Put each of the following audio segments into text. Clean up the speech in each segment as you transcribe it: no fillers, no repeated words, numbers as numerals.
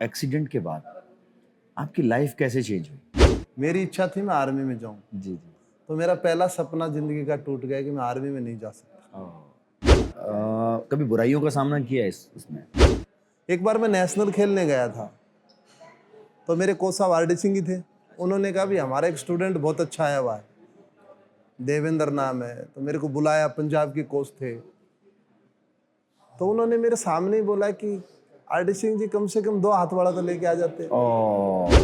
Accident के बाद आपकी लाइफ कैसे चेंज हुई? मेरी इच्छा थी मैं आर्मी में जाऊं, जी जी। तो मेरा पहला सपना जिंदगी का टूट गया कि मैं आर्मी में नहीं जा सकता। कभी बुराइयों का सामना किया है इसमें? एक बार मैं नेशनल खेलने गया था, तो मेरे कोच साहब आरडी सिंह ही थे। उन्होंने कहा भी हमारा एक स्टूडेंट बहुत अच्छा आया हुआ है, देवेंद्र नाम है, तो मेरे को बुलाया। पंजाब के कोच थे, तो उन्होंने मेरे सामने ही बोला कि आरडी सिंह जी कम से कम 2 हाथ वाला तो लेके आ जाते।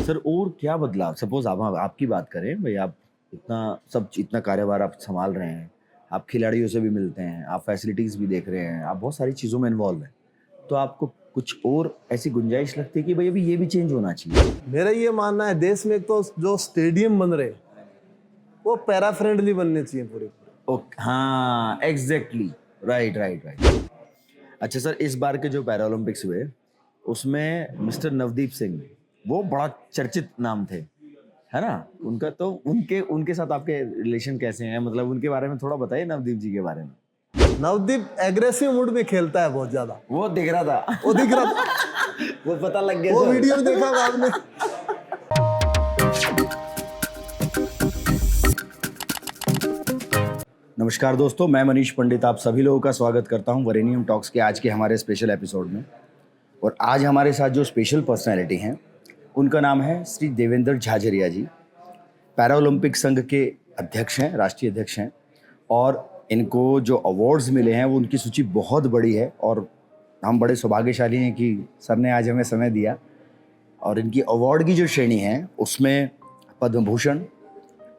सर और क्या बदला? सपोज आप आपकी बात करें भाई, आप इतना कार्यभार आप संभाल रहे हैं, आप खिलाड़ियों से भी मिलते हैं, आप फैसिलिटीज भी देख रहे हैं, आप बहुत सारी चीज़ों में इन्वॉल्व हैं, तो आपको कुछ और ऐसी गुंजाइश लगती है कि भाई अभी ये भी चेंज होना चाहिए? मेरा ये मानना है, देश में एक तो जो स्टेडियम बन रहे वो पैरा फ्रेंडली बनने चाहिए पूरे। ओके, हाँ एग्जैक्टली, राइट राइट राइट। अच्छा सर, इस बार के जो पैरा ओलंपिक्स हुए उसमें मिस्टर नवदीप सिंह, वो बड़ा चर्चित नाम थे, है ना? उनका तो उनके उनके साथ आपके रिलेशन कैसे हैं? मतलब उनके बारे में थोड़ा बताइए, नवदीप जी के बारे में। नवदीप एग्रेसिव मूड में खेलता है बहुत ज्यादा। वो दिख रहा था, वो दिख रहा था। वो पता लग गया। वो वीडियो में देखा होगा आपने। नमस्कार दोस्तों, मैं मनीष पंडित आप सभी लोगों का स्वागत करता हूं वरेनियम टॉक्स के आज के हमारे स्पेशल एपिसोड में। और आज हमारे साथ जो स्पेशल पर्सनैलिटी हैं उनका नाम है श्री देवेंद्र झाझरिया जी। पैरा ओलंपिक संघ के अध्यक्ष हैं, राष्ट्रीय अध्यक्ष हैं, और इनको जो अवार्ड्स मिले हैं वो उनकी सूची बहुत बड़ी है और हम बड़े सौभाग्यशाली हैं कि सर ने आज हमें समय दिया। और इनकी अवार्ड की जो श्रेणी है उसमें पद्म भूषण,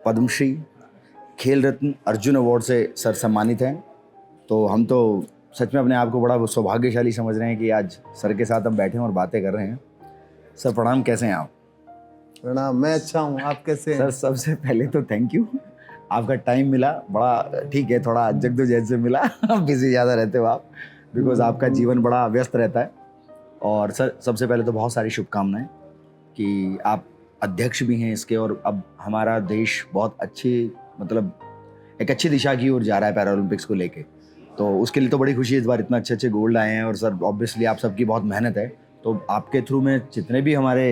पद्मश्री, खेल रत्न, अर्जुन अवार्ड से सर सम्मानित हैं। तो हम तो सच में अपने आप को बड़ा सौभाग्यशाली समझ रहे हैं कि आज सर के साथ हम बैठे हैं और बातें कर रहे हैं। सर प्रणाम, कैसे हैं आप? प्रणाम, मैं अच्छा हूँ, आप कैसे हैं? सर सबसे पहले तो थैंक यू, आपका टाइम मिला, बड़ा ठीक है, थोड़ा जद्दोजहद से मिला। बिजी ज़्यादा रहते हो आप, बिकॉज आपका जीवन बड़ा व्यस्त रहता है। और सर सबसे पहले तो बहुत सारी शुभकामनाएं कि आप अध्यक्ष भी हैं इसके, और अब हमारा देश बहुत एक अच्छी दिशा की ओर जा रहा है पैरा ओलंपिक्स को लेके। तो उसके लिए तो बड़ी खुशी है, इस बार इतना अच्छे गोल्ड आए हैं। और सर ऑब्वियसली आप सबकी बहुत मेहनत है, तो आपके थ्रू में जितने भी हमारे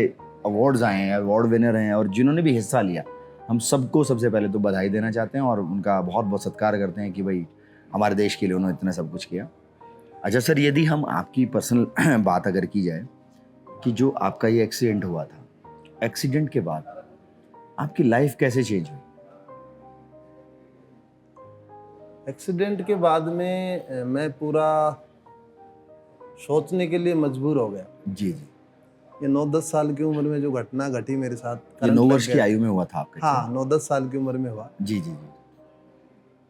अवार्ड्स आए हैं, अवार्ड विनर हैं और जिन्होंने भी हिस्सा लिया, हम सबको सबसे पहले तो बधाई देना चाहते हैं और उनका बहुत बहुत सत्कार करते हैं कि भाई हमारे देश के लिए उन्होंने इतना सब कुछ किया। अच्छा सर, यदि हम आपकी पर्सनल बात अगर की जाए कि जो आपका ये एक्सीडेंट हुआ था, एक्सीडेंट के बाद आपकी लाइफ कैसे चेंज हुई? एक्सीडेंट के बाद में मैं पूरा सोचने के लिए मजबूर हो गया। जी जी। ये 9-10 साल की उम्र में जो घटना घटी मेरे साथ, ये करंट 9 लग वर्ष की गया। आयु में हुआ था आपके? हाँ, 9-10 साल की उम्र में हुआ। जी जी जी।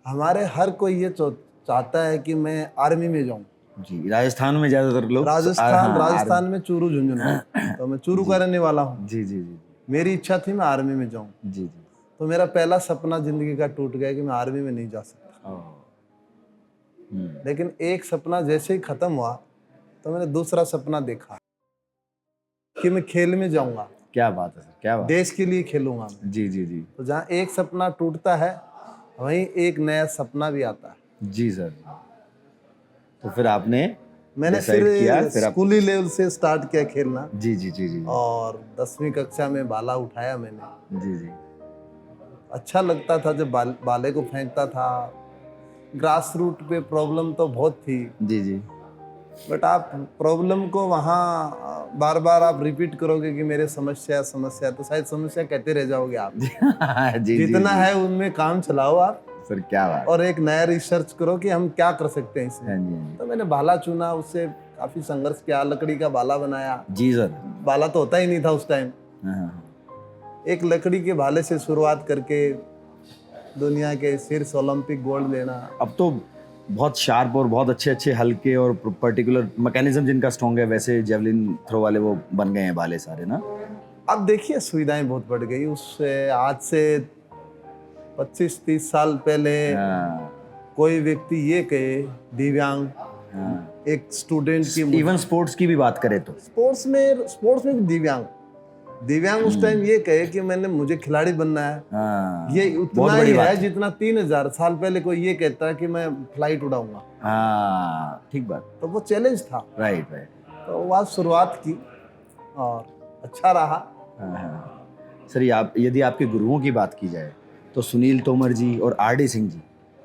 हमारे हर कोई ये चाहता है कि मैं आर्मी में जाऊं। जी, राजस्थान में ज्यादातर लोग राजस्थान में चूरू झुंझुनू, तो मैं चूरू का रहने वाला हूँ। जी जी जी मेरी इच्छा थी मैं आर्मी में जाऊं, जी जी। तो मेरा पहला सपना जिंदगी का टूट गया कि मैं आर्मी में नहीं जा सकता। लेकिन एक सपना जैसे ही खत्म हुआ तो मैंने दूसरा सपना देखा कि मैं खेल में जाऊंगा। क्या बात है सर, क्या बात। देश के लिए खेलूंगा मैं। जी जी जी। तो जहाँ एक सपना टूटता है वहीं एक नया सपना भी आता है। जी सर, तो फिर आपने मैंने फिर स्कूली लेवल से स्टार्ट किया खेलना। जी जी जी जी। और 10वीं कक्षा में भाला उठाया मैंने। जी जी। अच्छा लगता था जब भाले को फेंकता था। ग्रास रूट पे प्रॉब्लम तो बहुत थी। जी जी। बट आप प्रॉब्लम को वहाँ बार बार आप रिपीट करोगे कि मेरे समस्या तो शायद समस्या कहते रह जाओगे आप। जी, जितना है उनमें काम चलाओ आप सर। क्या बात। और एक नया रिसर्च करो कि हम क्या कर सकते हैं इसमें। तो मैंने भाला चुना, उससे काफी संघर्ष किया, लकड़ी का भाला बनाया। जी सर। भाला तो होता ही नहीं था उस टाइम। एक लकड़ी के भाले से शुरुआत करके दुनिया के शीर्ष ओलंपिक गोल्ड लेना। अब तो बहुत शार्प और बहुत अच्छे हल्के और पर्टिकुलर मैकेनिज्म जिनका स्ट्रॉन्ग है, वैसे जेवलिन थ्रो वाले वो बन गए हैं भाले सारे ना। अब देखिए सुविधाएं बहुत बढ़ गई। उससे आज से 25-30 साल पहले कोई व्यक्ति ये कहे दिव्यांग, एक स्टूडेंट की, इवन स्पोर्ट्स की भी बात करें तो स्पोर्ट्स में भी दिव्यांग उस टाइम ये कहे कि मुझे खिलाड़ी बनना है, ये उतना ही है जितना 3000 साल पहले कोई ये कहता है कि मैं फ्लाइट उड़ाऊंगा। ठीक बात। तो वो चैलेंज था। राइट। तो वहाँ शुरुआत की और अच्छा रहा। हाँ, हाँ। सर यदि आपके गुरुओं की बात की जाए तो सुनील तोमर जी और आर.डी. सिंह जी,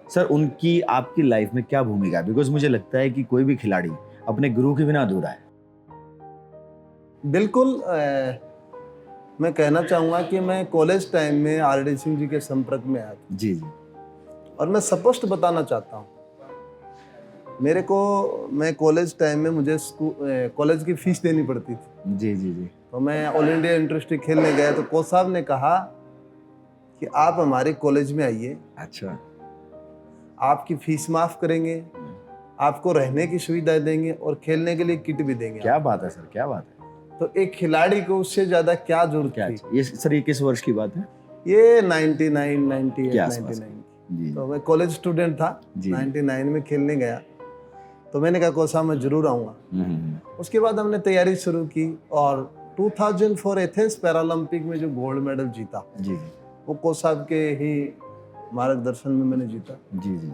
सर उनकी आपकी लाइफ में क्या भूमिका है? बिकॉज़ मुझे लगता है कि कोई भी खिलाड़ी अपने गुरु के बिना अधूरा है। बिल्कुल मैं कहना चाहूँगा कि मैं कॉलेज टाइम में आर.डी. सिंह जी के संपर्क में आया था जी, जी। और मैं स्पष्ट बताना चाहता हूँ, मैं कॉलेज टाइम में मुझे कॉलेज की फीस देनी पड़ती थी। जी, जी, जी। तो मैं ऑल इंडिया इंटर खेलने गया तो कोच साहब ने कहा कि आप हमारे कॉलेज में आइए, अच्छा। आपकी फीस माफ करेंगे, आपको रहने की सुविधा देंगे और खेलने के लिए किट भी देंगे। क्या बात है सर, क्या बात है। तो एक खिलाड़ी को उससे ज्यादा क्या जरूरत क्या थी। ये सर ये किस वर्ष की बात है? ये 99, 98, क्या आसपास 99 की? जी, तो मैं कॉलेज स्टूडेंट था, जी। 99 में खेलने गया। तो मैंने कहा कोच साहब मैं जरूर आऊँगा। उसके बाद हमने तैयारी शुरू की और 2004 एथेंस पैरालंपिक में जो गोल्ड मेडल जीता, जी, जी। वो कोच साहब के ही मार्गदर्शन में मैंने जीता। जी, जी।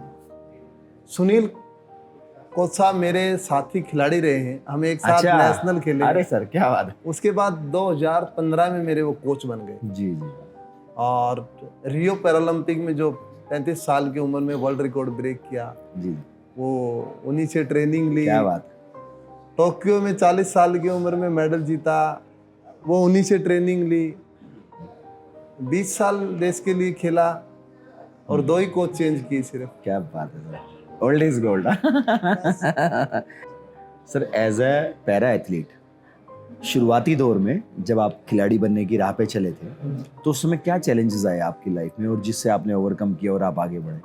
सुनील कोच साहब मेरे साथी खिलाड़ी रहे हैं, हम एक साथ अच्छा। नेशनल खेले। अरे सर क्या बात है। उसके बाद 2015 में मेरे वो कोच बन गए जी, जी। और रियो पैरालंपिक में जो 35 साल की उम्र में वर्ल्ड रिकॉर्ड ब्रेक किया, जी। वो उन्हीं से ट्रेनिंग ली। क्या बात है। टोक्यो में 40 साल की उम्र में मेडल जीता, वो उन्हीं से ट्रेनिंग ली। 20 साल देश के लिए खेला और 2 ही कोच चेंज किए सिर्फ। क्या बात है sir. Old is gold. Sir as a para athlete शुरुआती दौर में जब आप खिलाड़ी बनने की राह पे चले थे तो उस समय क्या चैलेंजेस आए आपकी लाइफ में और जिससे आपने ओवरकम किया और आप आगे बढ़े?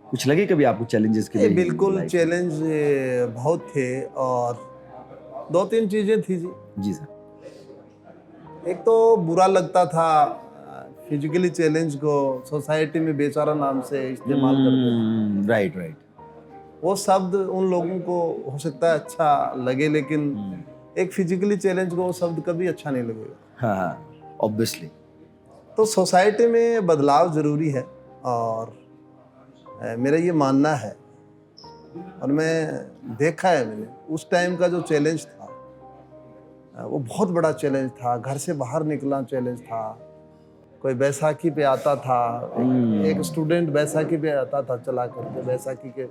कुछ लगे कभी आपको चैलेंजेस के ये लिए? बिल्कुल life में? चैलेंज बहुत थे और 2-3 चीजें थी जी। जी सर। एक तो बुरा लगता था फिजिकली चैलेंज को सोसाइटी में बेचारा नाम से इस्तेमाल करते थे। Right, right. वो शब्द उन लोगों को हो सकता है अच्छा लगे, लेकिन एक फिजिकली चैलेंज को वो शब्द कभी अच्छा नहीं लगेगा। हाँ, हाँ, ऑब्वियसली। तो सोसाइटी में बदलाव जरूरी है और मेरा ये मानना है और मैं देखा है मैंने उस टाइम का जो चैलेंज था वो बहुत बड़ा चैलेंज था। घर से बाहर निकलना चैलेंज था। कोई बैसाखी पे आता था, एक स्टूडेंट बैसाखी पे आता था चला करके, बैसाखी के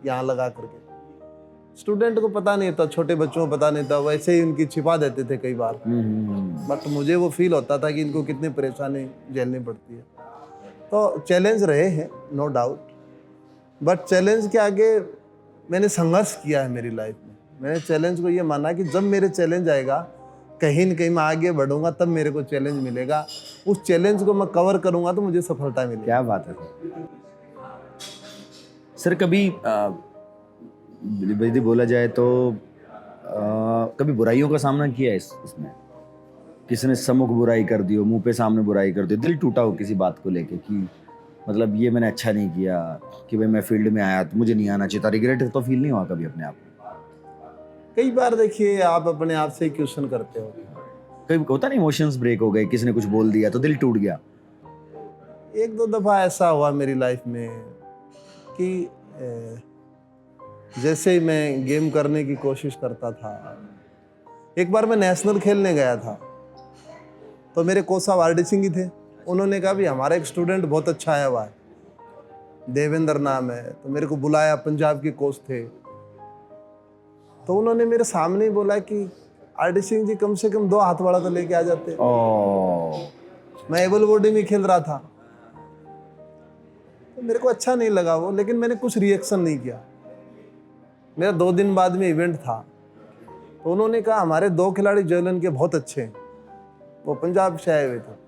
यहाँ लगा करके। स्टूडेंट को पता नहीं था, छोटे बच्चों को पता नहीं था, वैसे ही उनकी छिपा देते थे कई बार। बट मुझे वो फील होता था कि इनको कितनी परेशानी झेलनी पड़ती है। तो चैलेंज रहे हैं नो डाउट, बट चैलेंज के आगे मैंने संघर्ष किया है मेरी लाइफ में। मैंने चैलेंज को ये माना कि जब मेरे चैलेंज आएगा कहीं न कहीं मैं आगे बढ़ूंगा, तब मेरे को चैलेंज मिलेगा। उस चैलेंज को मैं कवर करूंगा तो मुझे सफलता मिलेगी। क्या बात है सर। कभी यदि बोला जाए तो कभी बुराइयों का सामना किया है इसमें? किसी ने सम्मुख बुराई कर दी हो, मुंह पे सामने बुराई कर दी, दिल टूटा हो किसी बात को लेके कि मतलब ये मैंने अच्छा नहीं किया, कि भाई मैं फील्ड में आया तो मुझे नहीं आना चाहिए था, रिग्रेट तो फील नहीं हुआ कभी अपने आप में? कई बार देखिए आप अपने आप से क्वेश्चन करते हो। कभी होता नहीं इमोशंस ब्रेक हो गए, किसी ने कुछ बोल दिया तो दिल टूट गया? 1-2 दफ़ा ऐसा हुआ मेरी लाइफ में कि जैसे ही मैं गेम करने की कोशिश करता था, एक बार मैं नेशनल खेलने गया था तो मेरे कोच साहब आर.डी. सिंह ही थे। उन्होंने कहा भी हमारा एक स्टूडेंट बहुत अच्छा आया हुआ है, देवेंद्र नाम है। तो मेरे को बुलाया, पंजाब के कोच थे। तो उन्होंने मेरे सामने ही बोला कि आर.डी. सिंह जी कम से कम 2 हाथ वाला तो लेके आ जाते। मैं एबल बॉडी में खेल रहा था तो मेरे को अच्छा नहीं लगा वो, लेकिन मैंने कुछ रिएक्शन नहीं किया। मेरा 2 दिन बाद में इवेंट था तो उन्होंने कहा हमारे 2 खिलाड़ी जेवलिन के बहुत अच्छे हैं, वो पंजाब से आए हुए थे।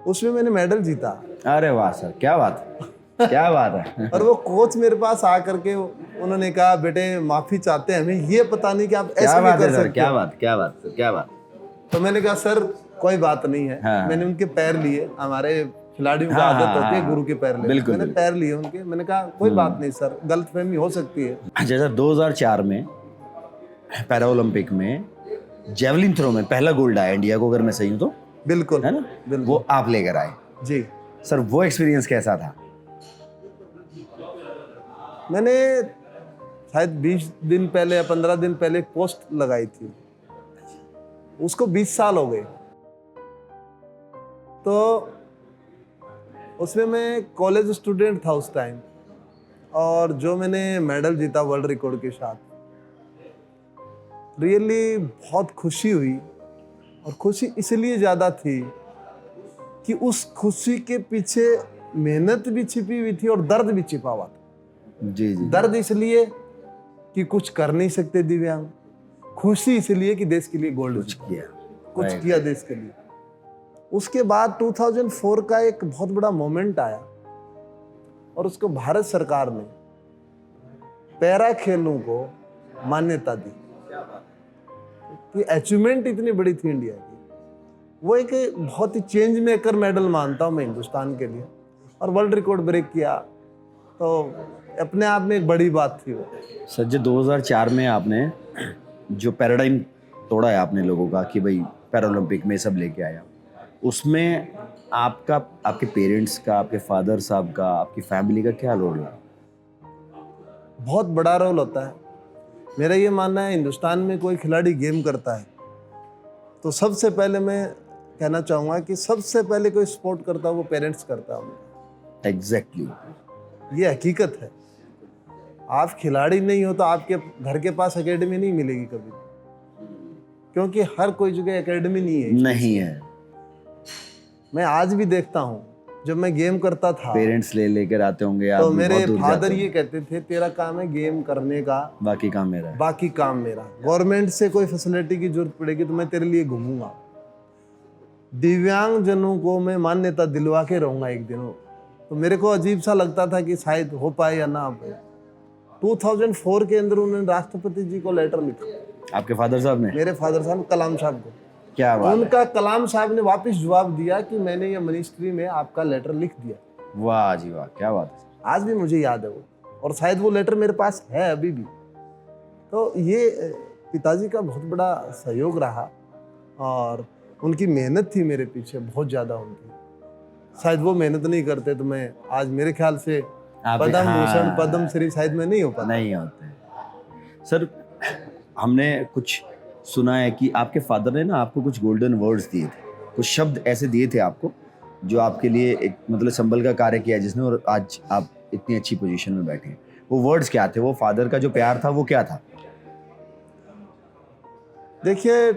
उसमें मैंने मेडल जीता। अरे वाह सर, क्या बात क्या बात है। और वो कोच मेरे पास आ करके उन्होंने कहा बेटे माफी चाहते हैं, हमें ये पता नहीं कि आप ऐसे भी कर सकते। क्या बात क्या बात सर, क्या बात। तो मैंने कहा सर कोई बात नहीं है। हाँ। मैंने उनके पैर लिए, हमारे खिलाड़ियों का हाँ, आदत होती है हाँ, गुरु के पैर लेने। बिल्कुल, मैंने पैर लिए उनके, मैंने कहा कोई बात नहीं सर, गलतफहमी हो सकती है। जैसा 2004 में पैरा ओलंपिक में जेवलिन थ्रो में पहला गोल्ड आया इंडिया को, अगर मैं सही हूं तो, बिल्कुल है ना? बिल्कुल। वो आप लेकर आए जी। सर, वो एक्सपीरियंस कैसा था? मैंने शायद 20 दिन पहले या 15 दिन पहले एक पोस्ट लगाई थी उसको 20 साल हो गए। तो उसमें मैं कॉलेज स्टूडेंट था उस टाइम, और जो मैंने मेडल जीता वर्ल्ड रिकॉर्ड के साथ, रियली बहुत खुशी हुई। और खुशी इसलिए ज़्यादा थी कि उस खुशी के पीछे मेहनत भी छिपी हुई थी और दर्द भी छिपा हुआ था। जी जी। दर्द इसलिए कि कुछ कर नहीं सकते दिव्यांग, खुशी इसलिए कि देश के लिए गोल्ड कुछ किया। कुछ Right. किया देश के लिए। उसके बाद 2004 का एक बहुत बड़ा मोमेंट आया, और उसको भारत सरकार ने पैरा खेलों को मान्यता दी। कि अचीवमेंट इतनी बड़ी थी इंडिया की, वो एक बहुत ही चेंज मेकर मेडल मानता हूँ मैं हिंदुस्तान के लिए। और वर्ल्ड रिकॉर्ड ब्रेक किया, तो अपने आप में एक बड़ी बात थी वो। सज्जद 2004 में आपने जो पैराडाइम तोड़ा है आपने लोगों का कि भाई पैरालंपिक में सब लेके आया, उसमें आपका, आपके पेरेंट्स का, आपके फादर साहब का, आपकी फैमिली का क्या रोल रहा? बहुत बड़ा रोल होता है। मेरा ये मानना है, हिंदुस्तान में कोई खिलाड़ी गेम करता है तो सबसे पहले मैं कहना चाहूँगा कि सबसे पहले कोई स्पोर्ट करता है वो पेरेंट्स करता है। एग्जैक्टली। ये हकीकत है। आप खिलाड़ी नहीं हो तो आपके घर के पास एकेडमी नहीं मिलेगी कभी, क्योंकि हर कोई जगह एकेडमी नहीं है। मैं आज भी देखता हूँ, जब मैं गेम करता था पेरेंट्स लेकर आते होंगे आप, तो भी मेरे बहुत दूर फादर जाते ये होंगे। कहते थे, तेरा काम है गेम करने का, बाकी काम मेरा है। बाकी काम मेरा। गवर्नमेंट से कोई फैसिलिटी की जरूरत पड़ेगी तो मैं तेरे लिए घूमूंगा। दिव्यांग जनों को मैं मान्यता दिलवा के रहूंगा एक दिन। तो मेरे को अजीब सा लगता था कि शायद हो पाए या ना हो पाए। 2004 के अंदर उन्होंने राष्ट्रपति जी को लेटर लिखा, आपके फादर साहब ने? मेरे फादर साहब कलाम साहब को। क्या बात है। उनका कलाम साहब ने वापस जवाब दिया कि मैंने ये मिनिस्ट्री में आपका लेटर लिख दिया। वाह जी वाह, क्या बात है। आज भी मुझे याद है वो, और शायद वो लेटर मेरे पास है अभी भी। तो ये पिताजी का बहुत बड़ा सहयोग रहा, और उनकी मेहनत थी मेरे पीछे बहुत ज़्यादा उनकी। शायद वो मेहनत नहीं करते तो मैं आज, मेरे ख्याल से पद्म भूषण, पद्म श्री शायद में नहीं हो पाता। नहीं होते। सर, हमने कुछ सुना है कि आपके फादर ने ना आपको कुछ गोल्डन वर्ड्स दिए थे, कुछ शब्द ऐसे दिए थे आपको जो आपके लिए एक मतलब संबल का कार्य किया जिसने, और आज आप इतनी अच्छी पोजीशन में बैठे हैं। वो वर्ड्स क्या थे? वो फादर का जो प्यार था वो क्या था? देखिए,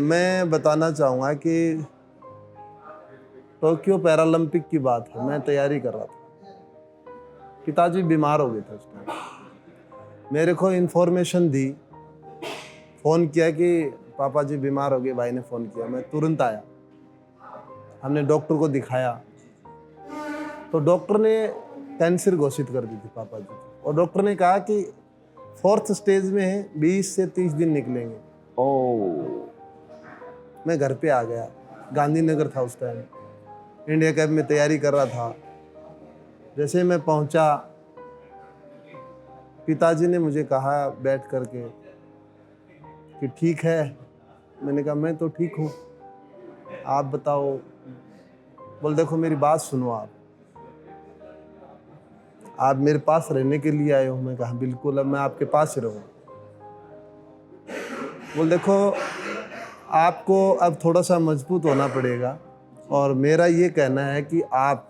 मैं बताना चाहूँगा कि टोक्यो पैरालंपिक की बात है, मैं तैयारी कर रहा था। पिताजी बीमार हो गए थे उस टाइम। मेरे को इन्फॉर्मेशन दी, फ़ोन किया कि पापा जी बीमार हो गए, भाई ने फ़ोन किया। मैं तुरंत आया, हमने डॉक्टर को दिखाया, तो डॉक्टर ने कैंसर घोषित कर दी थी पापा जी, और डॉक्टर ने कहा कि 4th स्टेज में है, 20 से 30 दिन निकलेंगे। ओह। मैं घर पे आ गया, गांधीनगर था उस टाइम, इंडिया कप में तैयारी कर रहा था। जैसे मैं पहुंचा, पिताजी ने मुझे कहा बैठ करके कि ठीक है। मैंने कहा मैं तो ठीक हूँ, आप बताओ। बोल देखो मेरी बात सुनो, आप मेरे पास रहने के लिए आए हो। मैं कहा बिल्कुल, अब मैं आपके पास ही रहूँगा। बोल देखो, आपको अब थोड़ा सा मजबूत होना पड़ेगा, और मेरा ये कहना है कि आप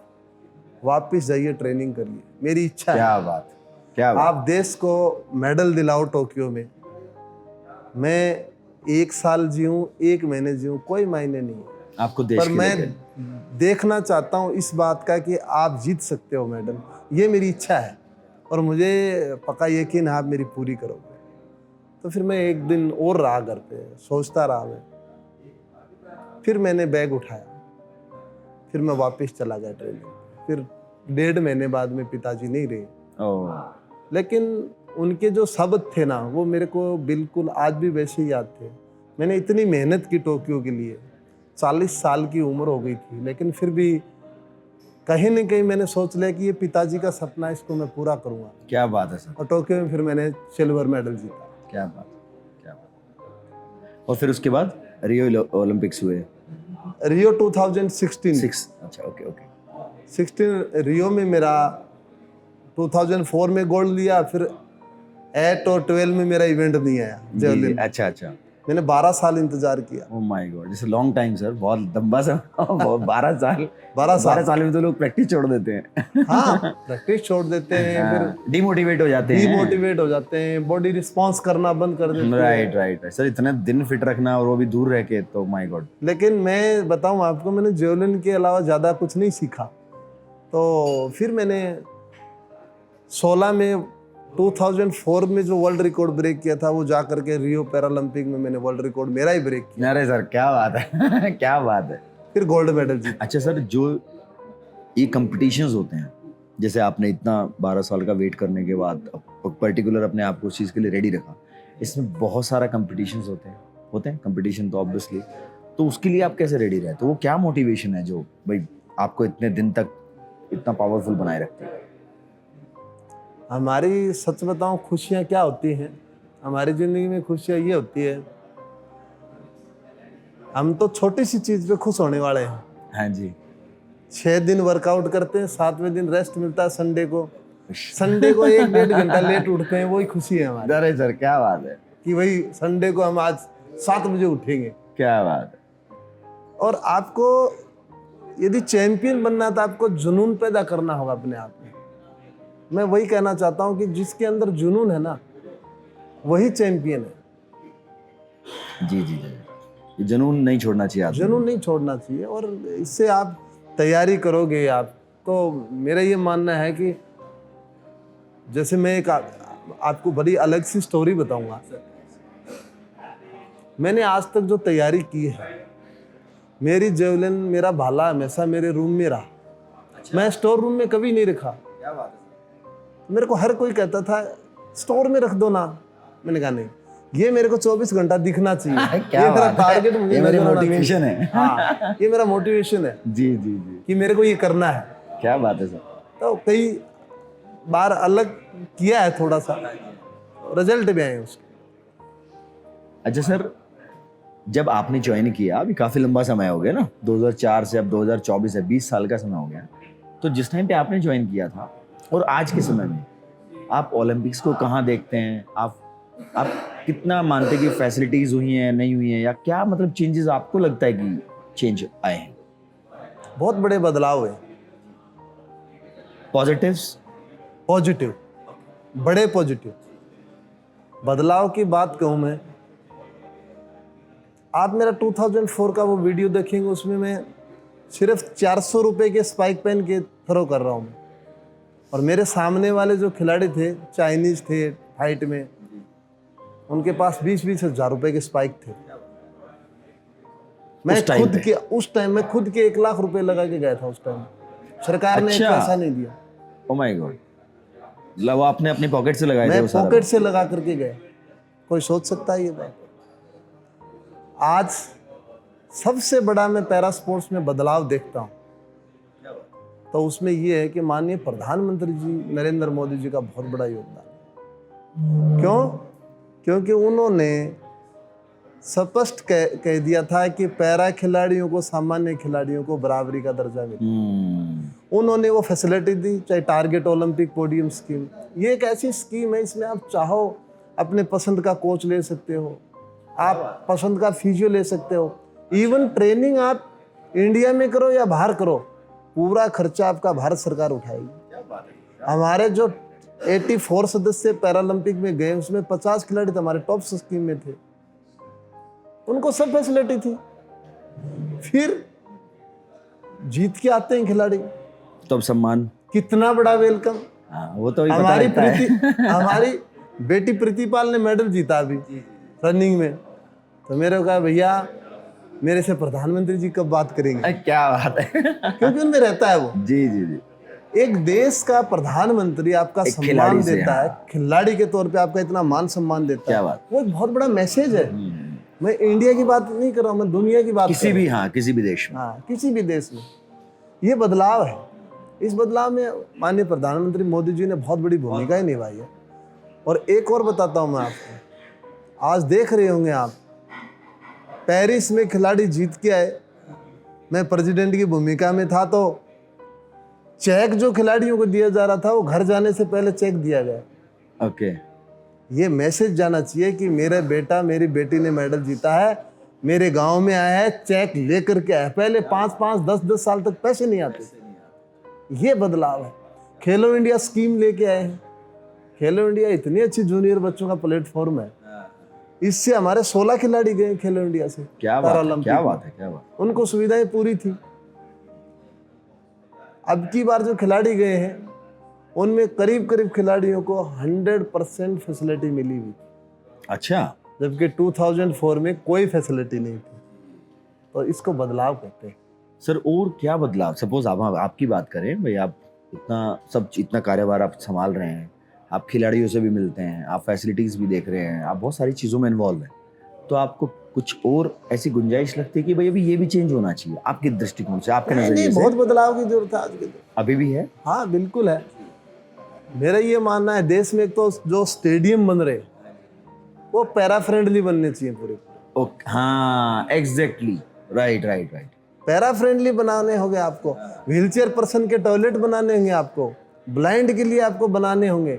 वापस जाइए, ट्रेनिंग करिए। मेरी इच्छा है। क्या बात, क्या बात। आप देश को मेडल दिलाओ टोक्यो में। मैं 1 साल जीऊँ, 1 महीने जीऊँ, कोई मायने नहीं है, आपको देश पर के मैं लिए देखना चाहता हूँ इस बात का कि आप जीत सकते हो मेडल। ये मेरी इच्छा है, और मुझे पक्का यकीन है आप मेरी पूरी करोगे। तो फिर मैं एक दिन और रहा घर पे, सोचता रहा मैं। फिर मैंने बैग उठाया, फिर मैं वापस चला गया ट्रेनिंग। फिर 1.5 महीने बाद में पिताजी नहीं रहे, ओह। लेकिन उनके जो शब्द थे ना, वो मेरे को बिल्कुल आज भी वैसे ही याद थे। मैंने इतनी मेहनत की टोक्यो के लिए, 40 साल की उम्र हो गई थी, लेकिन फिर भी कहीं न कहीं मैंने सोच लिया कि ये पिताजी का सपना है, इसको मैं पूरा करूँगा। क्या बात है सर। और टोक्यो में फिर मैंने सिल्वर मेडल जीता। क्या बात, क्या बात। और फिर उसके बाद रियो ओलंपिक्स हुए। रियो 2016। अच्छा, ओके ओके। 16 रियो में मेरा 2004 में गोल्ड लिया। फिर 8 और 12 में मेरा इवेंट नहीं आया जी, जेवलिन। अच्छा अच्छा। मैंने 12 साल इंतजार किया। ओह माय गॉड, जैसे लॉन्ग टाइम सर, बहुत लंबा समय। बहुत 12 साल। 12 साल 12 साल में तो लोग प्रैक्टिस छोड़ देते हैं। हाँ, प्रैक्टिस छोड़ देते हैं, फिर डिमोटिवेट हो जाते हैं। डीमोटिवेट हो जाते हैं, बॉडी रिस्पॉन्स करना बंद कर देते हैं। राइट राइट सर, इतने दिन फिट रखना और वो भी दूर रह के, तो माय गॉड। लेकिन मैं बताऊं आपको, मैंने जेवलिन के अलावा ज़्यादा कुछ नहीं सीखा। तो फिर मैंने 16 में 2004 में जो वर्ल्ड रिकॉर्ड ब्रेक किया था, वो जा करके रियो पैरालंपिक में मैंने वर्ल्ड रिकॉर्ड मेरा ही ब्रेक किया। अरे सर क्या बात है। क्या बात है। फिर गोल्ड मेडल जीता। अच्छा सर, जो ये कंपटीशंस होते हैं, जैसे आपने इतना 12 साल का वेट करने के बाद पर्टिकुलर अपने आप को उस चीज़ के लिए रेडी रखा, इसमें बहुत सारा कंपटीशंस होते हैं कंपटीशन तो ऑब्वियसली, तो उसके लिए आप कैसे रेडी रहते हो? वो क्या मोटिवेशन है जो भाई आपको इतने दिन तक इतना पावरफुल बनाए रखते हैं? हमारी सच बताऊं, खुशियाँ क्या होती हैं हमारी ज़िंदगी में? खुशियाँ ये होती है, हम तो छोटी सी चीज़ पे खुश होने वाले हैं। हाँ जी। 6 दिन वर्कआउट करते हैं, 7वें दिन रेस्ट मिलता है संडे को। संडे को 1-1.5 घंटा लेट उठते हैं, वही खुशी है हमारी अरे सर क्या बात है। कि भाई संडे को हम आज 7 बजे उठेंगे। क्या बात है। और आपको यदि चैंपियन बनना है तो आपको जुनून पैदा करना होगा अपने आप में। मैं वही कहना चाहता हूँ कि जिसके अंदर जुनून है ना, वही चैंपियन है। जी जी जी, ये जुनून नहीं छोड़ना चाहिए आपको। जुनून नहीं छोड़ना चाहिए, और इससे आप तैयारी करोगे आप, तो मेरा ये मानना है कि जैसे मैं एक आपको बड़ी अलग सी स्टोरी बताऊंगा। मैंने आज तक जो तैयारी की है, मेरी जेवलिन, मेरा भाला हमेशा मेरे रूम में रहा। मैं स्टोर रूम में कभी नहीं रखा। क्या बात है। मेरे को हर कोई कहता था स्टोर में रख दो ना, मैंने कहा नहीं, ये मेरे को 24 घंटा दिखना चाहिए। क्या ये मेरा बात है। टारगेट, मुझे ये मेरी नजर आना मोटिवेशन चाहिए। है। हाँ, ये मेरा मोटिवेशन है जी जी जी, कि मेरे को ये करना है। क्या बात है सर। तो कई बार अलग किया है, थोड़ा सा रिजल्ट भी आए उसके। अच्छा सर, जब आपने ज्वाइन किया, अभी काफ़ी लंबा समय हो गया ना, 2004 से अब 2024 है, 20 साल का समय हो गया। तो जिस टाइम पे आपने ज्वाइन किया था और आज के समय में आप ओलंपिक्स को कहाँ देखते हैं? आप कितना मानते हैं कि फैसिलिटीज़ हुई हैं, नहीं हुई हैं, या क्या मतलब चेंजेस आपको लगता है कि चेंज आए हैं? बहुत बड़े बदलाव हुए। पॉजिटिव्स? पॉजिटिव, बड़े पॉजिटिव बदलाव की बात कहूँ मैं, आप मेरा 2004 का वो वीडियो देखेंगे, उसमें मैं सिर्फ 400 रुपये के स्पाइक पेन के थ्रो कर रहा हूँ। और मेरे सामने वाले जो खिलाड़ी थे, चाइनीज थे हाइट में, उनके पास 20-20 हज़ार रुपये के स्पाइक थे। मैं खुद के उस टाइम में खुद के 1 लाख रुपए लगा के गया था उस टाइम। सरकार ने एक पैसा नहीं दिया। ओह माय गॉड, वो आपने अपनी पॉकेट से लगाए थे? मैं वो सारा पॉकेट से लगा करके गया। कोई सोच सकता है ये बात? आज सबसे बड़ा मैं पैरा स्पोर्ट्स में बदलाव देखता हूँ, तो उसमें ये है कि माननीय प्रधानमंत्री जी नरेंद्र मोदी जी का बहुत बड़ा योगदान। क्यों? क्योंकि उन्होंने स्पष्ट कह दिया था कि पैरा खिलाड़ियों को सामान्य खिलाड़ियों को बराबरी का दर्जा मिले। उन्होंने वो फैसिलिटी दी, चाहे टारगेट ओलंपिक पोडियम स्कीम। ये एक ऐसी स्कीम है, इसमें आप चाहो अपने पसंद का कोच ले सकते हो, आप पसंद का फिजियो ले सकते हो, इवन ट्रेनिंग आप इंडिया में करो या बाहर करो, पूरा खर्चा आपका भारत सरकार उठाएगी। हमारे जो 84 सदस्य पैरालंपिक में गए, उसमें 50 खिलाड़ी हमारे टॉप स्कीम में थे, उनको सब फैसिलिटी थी। फिर जीत के आते हैं खिलाड़ी, तब सम्मान, कितना बड़ा वेलकम। वो तो हमारी बेटी प्रीतिपाल ने मेडल जीता अभी रनिंग में, तो मेरे को कहा भैया मेरे से प्रधानमंत्री जी कब बात करेंगे? क्या बात है। क्योंकि उनमें रहता है वो। जी जी जी, एक देश का प्रधानमंत्री आपका सम्मान देता है, खिलाड़ी के तौर पे आपका इतना मान सम्मान देता है, वो एक बहुत बड़ा मैसेज है। मैं इंडिया की बात नहीं कर रहा हूँ, मैं दुनिया की बात किसी भी, हाँ किसी भी देश में, हाँ किसी भी देश में ये बदलाव है। इस बदलाव में माननीय प्रधानमंत्री मोदी जी ने बहुत बड़ी भूमिका ही निभाई है। और एक और बताता हूँ मैं आपको, आज देख रहे होंगे आप, पेरिस में खिलाड़ी जीत के आए, मैं प्रेसिडेंट की भूमिका में था, तो चेक जो खिलाड़ियों को दिया जा रहा था, वो घर जाने से पहले चेक दिया गया। ओके। ये मैसेज जाना चाहिए कि मेरा बेटा मेरी बेटी ने मेडल जीता है, मेरे गांव में आया है, चेक लेकर के आया है। पहले 5-5 10-10 साल तक पैसे नहीं आते। ये बदलाव है। खेलो इंडिया स्कीम लेके आए हैं। खेलो इंडिया इतनी अच्छी जूनियर बच्चों का प्लेटफॉर्म है, इससे हमारे 16 खिलाड़ी गए खेलो इंडिया से। क्या बात है, क्या बात है, क्या बात। उनको सुविधाएं पूरी थी। अब की बार जो खिलाड़ी गए हैं उनमें करीब करीब खिलाड़ियों को 100% फैसिलिटी मिली हुई, अच्छा, जबकि 2004 में कोई फैसिलिटी नहीं थी। तो इसको बदलाव कहते हैं। सर और क्या बदलाव, सपोज आप आपकी बात करें भाई, आप इतना कार्यभार आप संभाल रहे हैं, आप खिलाड़ियों से भी मिलते हैं, आप फैसिलिटीज भी देख रहे हैं, आप बहुत सारी चीज़ों में इन्वॉल्व हैं, तो आपको कुछ और ऐसी गुंजाइश लगती है कि भाई अभी ये भी चेंज होना चाहिए आपके दृष्टिकोण से, आपके नजरिए से? बहुत बदलाव की जरूरत है आज के दिन। अभी भी है? हाँ बिल्कुल है। मेरा ये मानना है देश में तो जो स्टेडियम बन रहे वो पैरा फ्रेंडली बनने चाहिए पूरे। ओके, हाँ exactly, right right right. Para friendly बनाने होंगे आपको, व्हीलचेयर पर्सन के टॉयलेट बनाने होंगे आपको, ब्लाइंड के लिए आपको बनाने होंगे,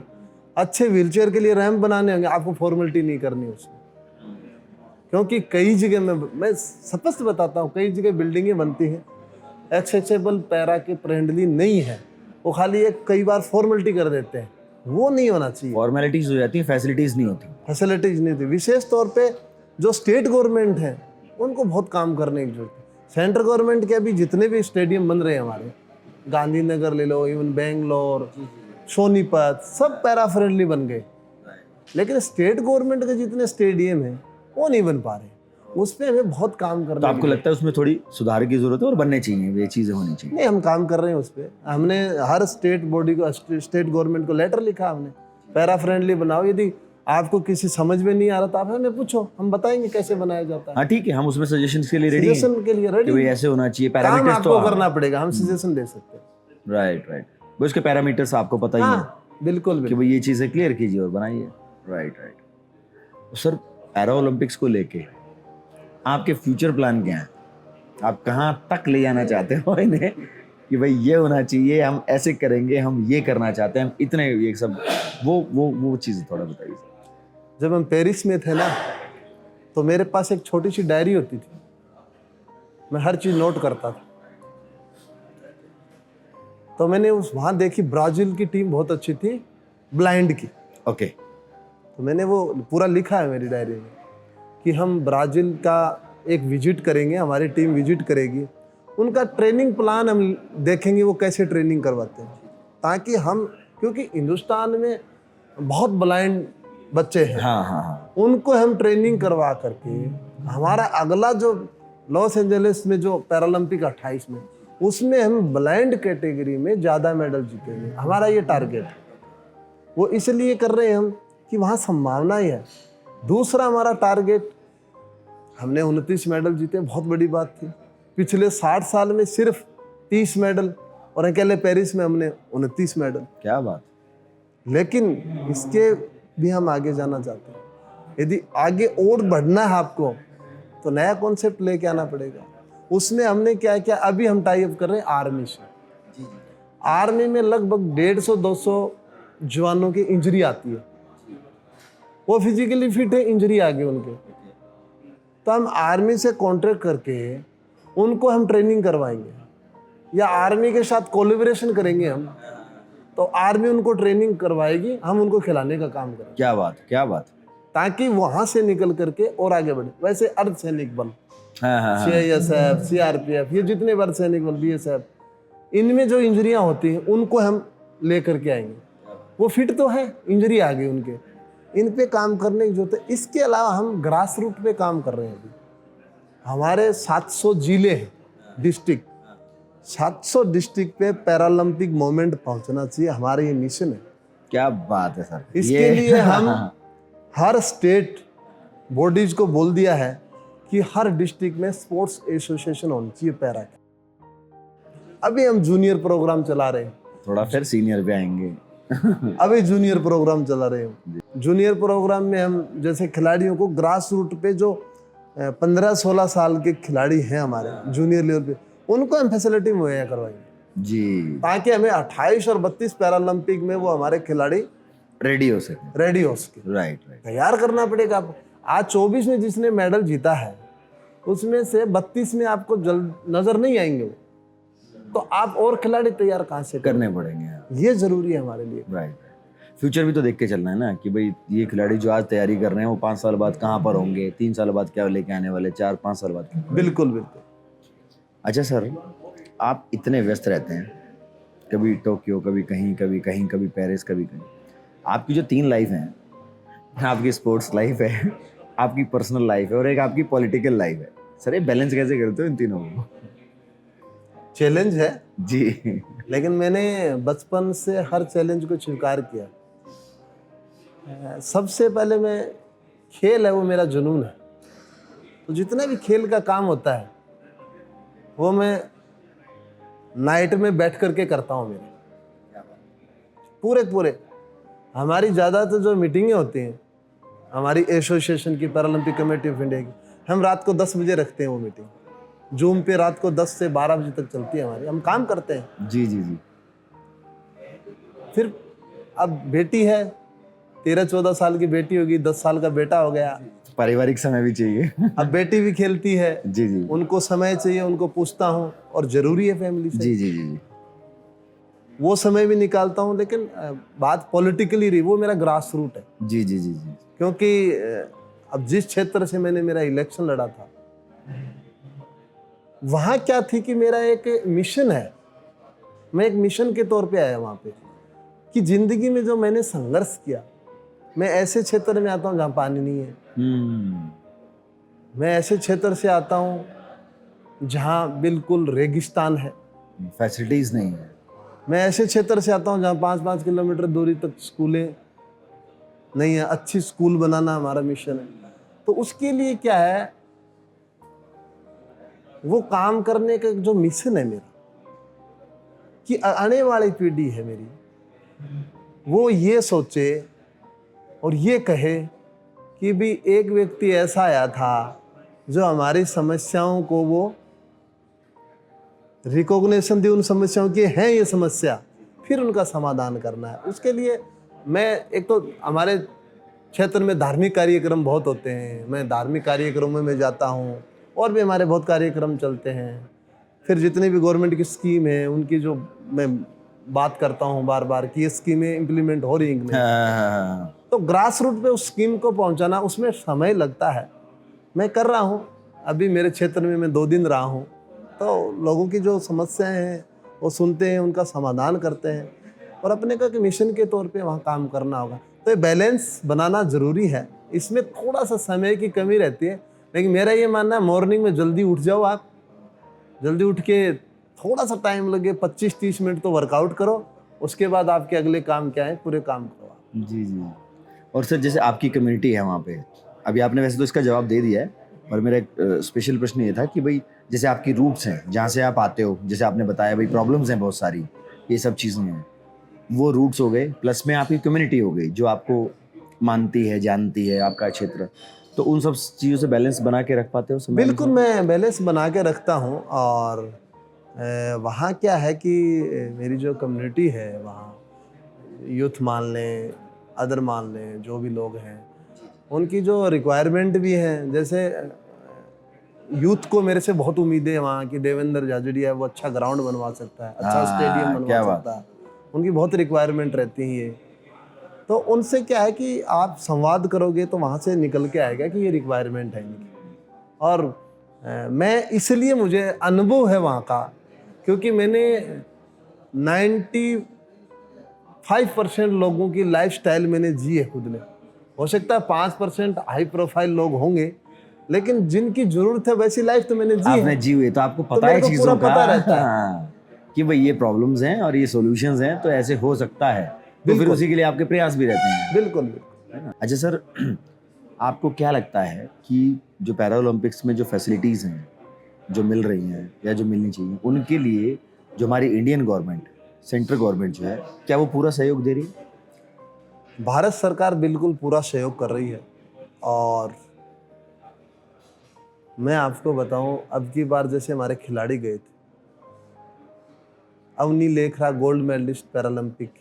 अच्छे व्हीलचेयर के लिए रैंप बनाने होंगे। आपको फॉर्मेलिटी नहीं करनी उसमें, क्योंकि कई जगह मैं स्पष्ट बताता हूँ, कई जगह बिल्डिंगें बनती हैं एक्सेसिबल पैरा के फ्रेंडली नहीं है, वो खाली एक कई बार फॉर्मेलिटी कर देते हैं। वो नहीं होना चाहिए। फॉर्मेलिटीज हो जाती है, फैसिलिटीज नहीं होती। फैसिलिटीज नहीं थी। विशेष तौर पे जो स्टेट गवर्नमेंट है उनको बहुत काम करने की जरूरत है। सेंट्रल गवर्नमेंट के अभी जितने भी स्टेडियम बन रहे हैं हमारे, गांधीनगर ले लो, इवन बेंगलोर, सोनीपत, सब पैरा फ्रेंडली बन गए। लेकिन स्टेट गवर्नमेंट के जितने स्टेडियम हैं वो नहीं बन पा रहे, उस पर हमें बहुत काम करना। तो आपको लगता है उसमें थोड़ी सुधार की जरूरत है और बनने चाहिए, ये चीजें होनी चाहिए? नहीं, हम काम कर रहे हैं उस पर। हमने हर स्टेट बॉडी को, स्टेट गवर्नमेंट को लेटर लिखा हमने, पैरा फ्रेंडली बनाओ। यदि आपको किसी समझ में नहीं आ रहा तो आप हमें पूछो, हम बताएंगे कैसे बनाया जाता है। हाँ ठीक है, हम उसमें सजेशन के लिए रेडी हैं। सजेशन के लिए रेडी, भाई ऐसे होना चाहिए, काम पैरामीटर्स तो आपको करना पड़ेगा, हम सजेशन दे सकते हैं। राइट राइट, वो उसके पैरामीटर्स आपको पता ही है हाँ बिल्कुल कि भाई ये चीजें क्लियर कीजिए और बनाइए। Right right. Sir para Olympics को लेके आपके फ्यूचर प्लान क्या हैं? आप कहाँ तक ले जाना चाहते हो इन्हें कि भाई ये होना चाहिए, हम ऐसे करेंगे, हम ये करना चाहते हैं, हम इतने ये सब वो चीज़ें थोड़ा बताइए। जब हम पेरिस में थे ना, तो मेरे पास एक छोटी सी डायरी होती थी, मैं हर चीज़ नोट करता था। तो मैंने वहाँ देखी ब्राज़ील की टीम बहुत अच्छी थी, ब्लाइंड की। ओके। तो मैंने वो पूरा लिखा है मेरी डायरी में कि हम ब्राज़ील का एक विजिट करेंगे, हमारी टीम विजिट करेगी, उनका ट्रेनिंग प्लान हम देखेंगे वो कैसे ट्रेनिंग करवाते हैं, ताकि हम, क्योंकि हिंदुस्तान में बहुत ब्लाइंड बच्चे हैं, हाँ हाँ हाँ, उनको हम ट्रेनिंग करवा करके हमारा अगला जो लॉस एंजलिस में जो पैरालंपिक 28 में, उसमें हम ब्लाइंड कैटेगरी में ज़्यादा मेडल जीतेंगे। हमारा ये टारगेट है। वो इसलिए कर रहे हैं हम कि वहाँ संभावना ही है। दूसरा हमारा टारगेट, हमने 29 मेडल जीते, बहुत बड़ी बात थी। पिछले 60 साल में सिर्फ 30 मेडल, और अकेले पेरिस में हमने 29 मेडल। क्या बात। लेकिन इसके भी हम आगे जाना चाहते हैं। यदि आगे और बढ़ना है आपको, तो नया कॉन्सेप्ट लेके आना पड़ेगा। उसमें हमने क्या किया, अभी हम टाई अप कर रहे हैं आर्मी से। आर्मी में लगभग 150-200 जवानों की इंजरी आती है, वो फिजिकली फिट है, इंजरी आ गई उनके, तो हम आर्मी से कॉन्ट्रैक्ट करके उनको हम ट्रेनिंग करवाएंगे, या आर्मी के साथ कोलैबोरेशन करेंगे हम, तो आर्मी उनको ट्रेनिंग करवाएगी, हम उनको खिलाने का काम करेंगे। क्या बात, क्या बात। ताकि वहां से निकल करके और आगे बढ़े। वैसे अर्धसैनिक बल, CISF, CRPF, ये जितने भी अर्धसैनिक बल, BSF, इनमें जो इंजरियां होती हैं उनको हम लेकर के आएंगे। वो फिट तो है, इंजरी आ गई उनके, इन पे काम करने की जरूरत है। इसके अलावा हम ग्रास रूट पे काम कर रहे हैं। अभी हमारे 700 जिले हैं, डिस्ट्रिक्ट, 700 डिस्ट्रिक्ट पे पैरालंपिक मोमेंट पहुंचना चाहिए, हमारा ये मिशन है। क्या बात है सर। इसके लिए हम हर स्टेट बॉडीज को बोल दिया है कि हर डिस्ट्रिक्ट में स्पोर्ट्स एसोसिएशन होनी चाहिए पैरा की। अभी हम जूनियर प्रोग्राम चला रहे हैं, थोड़ा फिर सीनियर पे आएंगे। अभी जूनियर प्रोग्राम चला रहे हैं। जूनियर प्रोग्राम में हम जैसे खिलाड़ियों को ग्रास रूट पे जो 15-16 साल के खिलाड़ी हैं हमारे जूनियर लेवल पे, उनको हम फैसिलिटी मुहैया करवाएंगे जी, ताकि हमें 28 और 32 पैरालंपिक में वो हमारे खिलाड़ी रेडी हो सके। रेडी हो सके। Right right. तैयार करना पड़ेगा आपको। आज 24 में जिसने मेडल जीता है उसमें से 32 में आपको जल्द नजर नहीं आएंगे वो, तो आप और खिलाड़ी तैयार कहाँ से करने पड़ेंगे। ये जरूरी है हमारे लिए। राइट। फ्यूचर भी तो देख के चलना है ना कि भाई ये खिलाड़ी जो आज तैयारी कर रहे हैं वो 5 साल बाद कहाँ पर होंगे, 3 साल बाद क्या लेके आने वाले, 4-5 साल बाद क्या। बिल्कुल बिल्कुल। अच्छा सर, आप इतने व्यस्त रहते हैं, कभी टोक्यो, कभी कहीं, कभी कहीं, कभी पेरिस, कभी कहीं। आपकी जो 3 लाइफ हैं, आपकी स्पोर्ट्स लाइफ है, आपकी पर्सनल लाइफ है और एक आपकी पॉलिटिकल लाइफ है। सर ये बैलेंस कैसे करते हो इन तीनों को? चैलेंज है जी। लेकिन मैंने बचपन से हर चैलेंज को स्वीकार किया। सबसे पहले मैं खेल है वो मेरा जुनून है, तो जितना भी खेल का काम होता है वो मैं नाइट में बैठ करके करता हूँ। मेरे पूरे हमारी ज़्यादातर जो मीटिंगें होती हैं हमारी एसोसिएशन की, पैरालंपिक कमेटी ऑफ इंडिया की, हम रात को 10 बजे रखते हैं वो मीटिंग। जूम पे रात को 10 से 12 बजे तक चलती है हमारी, हम काम करते हैं। जी जी जी। फिर अब बेटी है, 13-14 साल की बेटी होगी, 10 साल का बेटा हो गया। पारिवारिक समय भी चाहिए। अब बेटी भी खेलती है। जी जी। उनको समय चाहिए, उनको पूछता हूँ और जरूरी है फैमिली से। जी जी जी। वो समय भी निकालता हूँ। लेकिन बात पॉलिटिकली रही, वो मेरा ग्रास रूट है। जी जी जी जी। क्योंकि अब जिस क्षेत्र से मैंने मेरा इलेक्शन लड़ा था वहां क्या थी कि मेरा एक मिशन है, मैं एक मिशन के तौर पे आया वहां पे कि जिंदगी में जो मैंने संघर्ष किया, मैं ऐसे क्षेत्र में आता हूँ जहाँ पानी नहीं है। मैं ऐसे क्षेत्र से आता हूँ जहाँ बिल्कुल रेगिस्तान है, फैसिलिटीज नहीं है। मैं ऐसे क्षेत्र से आता हूँ जहाँ 5-5 किलोमीटर दूरी तक स्कूलें नहीं है। अच्छी स्कूल बनाना हमारा मिशन है। तो उसके लिए क्या है, वो काम करने का जो मिशन है मेरा, कि आने वाली पीढ़ी है मेरी, वो ये सोचे और ये कहे कि भी एक व्यक्ति ऐसा आया था जो हमारी समस्याओं को वो रिकॉग्निशन दे, उन समस्याओं की है ये समस्या, फिर उनका समाधान करना है। उसके लिए मैं, एक तो हमारे क्षेत्र में धार्मिक कार्यक्रम बहुत होते हैं, मैं धार्मिक कार्यक्रमों में जाता हूँ और भी हमारे बहुत कार्यक्रम चलते हैं। फिर जितनी भी गवर्नमेंट की स्कीम है उनकी जो मैं बात करता हूँ बार बार कि ये स्कीमें इम्प्लीमेंट हो रही हैं कि नहीं। तो ग्रास रूट पे उस स्कीम को पहुँचाना, उसमें समय लगता है। मैं कर रहा हूँ, अभी मेरे क्षेत्र में मैं 2 दिन रहा हूँ, तो लोगों की जो समस्याएं हैं वो सुनते हैं, उनका समाधान करते हैं और अपने का मिशन के तौर पे वहाँ काम करना होगा। तो ये बैलेंस बनाना ज़रूरी है। इसमें थोड़ा सा समय की कमी रहती है, लेकिन मेरा ये मानना है मॉर्निंग में जल्दी उठ जाओ। आप जल्दी उठ के थोड़ा सा टाइम लगे, 25-30 मिनट तो वर्कआउट करो, उसके बाद आपके अगले काम क्या है, पूरे काम करो आप। जी जी। और सर जैसे आपकी कम्युनिटी है वहाँ पे, अभी आपने वैसे तो इसका जवाब दे दिया है, और मेरा एक स्पेशल प्रश्न ये था कि भाई जैसे आपकी रूट्स हैं जहाँ से आप आते हो, जैसे आपने बताया भाई प्रॉब्लम्स हैं बहुत सारी, ये सब चीज़ें हैं, वो रूट्स हो गए, प्लस में आपकी कम्युनिटी हो गई जो आपको मानती है, जानती है, आपका क्षेत्र, तो उन सब चीज़ों से बैलेंस बना के रख पाते हो समय? बिल्कुल, मैं बैलेंस बना के रखता हूँ। और वहाँ क्या है कि मेरी जो कम्युनिटी है वहाँ यूथ मान लें, अदर मान लें, जो भी लोग हैं उनकी जो रिक्वायरमेंट भी है, जैसे यूथ को मेरे से बहुत उम्मीदें हैं वहाँ की। देवेंद्र झाझड़िया वो अच्छा ग्राउंड बनवा सकता है, अच्छा स्टेडियम बनवा सकता है, उनकी बहुत रिक्वायरमेंट रहती है। ये तो उनसे क्या है कि आप संवाद करोगे तो वहाँ से निकल के आएगा कि ये रिक्वायरमेंट है इनकी। और मैं इसलिए, मुझे अनुभव है वहाँ का, क्योंकि मैंने 95% लोगों की लाइफस्टाइल मैंने जी है खुद ने। हो सकता है 5% हाई प्रोफाइल लोग होंगे, लेकिन जिनकी जरूरत है वैसी लाइफ तो मैंने जी आपने है। जी हुई, तो आपको पता है चीज़ों का, पता रहता है। हाँ, कि भाई ये प्रॉब्लम्स हैं और ये सॉल्यूशंस हैं, तो ऐसे हो सकता है, तो फिर उसी के लिए आपके प्रयास भी रहते हैं। बिल्कुल बिल्कुल। है ना? अच्छा सर, आपको क्या लगता है कि जो पैरा ओलंपिक्स में जो फैसिलिटीज़ हैं जो मिल रही हैं या जो मिलनी चाहिए, उनके लिए जो हमारी इंडियन गवर्नमेंट, सेंट्रल गवर्नमेंट जो है, क्या वो पूरा सहयोग दे रही है? भारत सरकार बिल्कुल पूरा सहयोग कर रही है। और मैं आपको बताऊं, अब की बार जैसे हमारे खिलाड़ी गए थे, Avani Lekhara gold medalist Paralympic,